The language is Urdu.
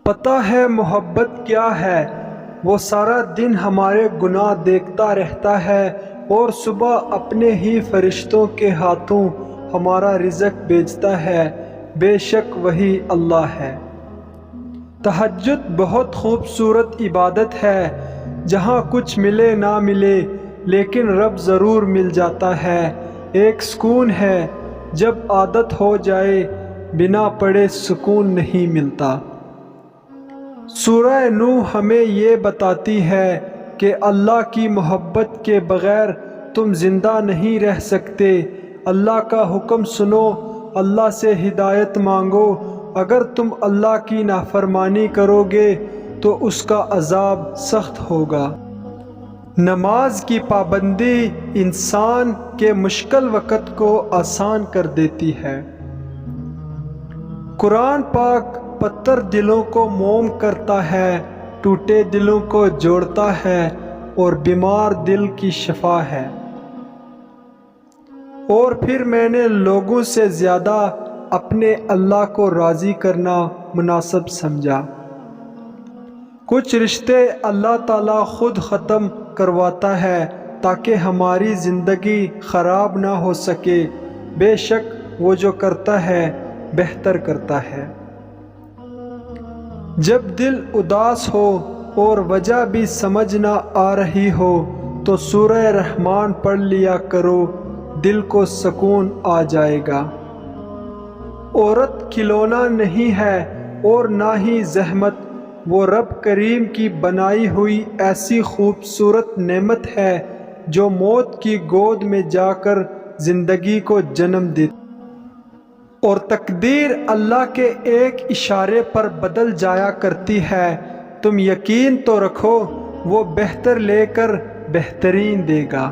پتہ ہے محبت کیا ہے، وہ سارا دن ہمارے گناہ دیکھتا رہتا ہے اور صبح اپنے ہی فرشتوں کے ہاتھوں ہمارا رزق بھیجتا ہے، بے شک وہی اللہ ہے۔ تہجد بہت خوبصورت عبادت ہے، جہاں کچھ ملے نہ ملے لیکن رب ضرور مل جاتا ہے۔ ایک سکون ہے، جب عادت ہو جائے بنا پڑھے سکون نہیں ملتا۔ سورہ نوح ہمیں یہ بتاتی ہے کہ اللہ کی محبت کے بغیر تم زندہ نہیں رہ سکتے۔ اللہ کا حکم سنو، اللہ سے ہدایت مانگو۔ اگر تم اللہ کی نافرمانی کرو گے تو اس کا عذاب سخت ہوگا۔ نماز کی پابندی انسان کے مشکل وقت کو آسان کر دیتی ہے۔ قرآن پاک پتھر دلوں کو موم کرتا ہے، ٹوٹے دلوں کو جوڑتا ہے اور بیمار دل کی شفا ہے۔ اور پھر میں نے لوگوں سے زیادہ اپنے اللہ کو راضی کرنا مناسب سمجھا۔ کچھ رشتے اللہ تعالیٰ خود ختم کرواتا ہے تاکہ ہماری زندگی خراب نہ ہو سکے، بے شک وہ جو کرتا ہے بہتر کرتا ہے۔ جب دل اداس ہو اور وجہ بھی سمجھ نہ آ رہی ہو تو سورہ رحمان پڑھ لیا کرو، دل کو سکون آ جائے گا۔ عورت کھلونا نہیں ہے اور نہ ہی زحمت، وہ رب کریم کی بنائی ہوئی ایسی خوبصورت نعمت ہے جو موت کی گود میں جا کر زندگی کو جنم دیتی، اور تقدیر اللہ کے ایک اشارے پر بدل جایا کرتی ہے۔ تم یقین تو رکھو وہ بہتر لے کر بہترین دے گا۔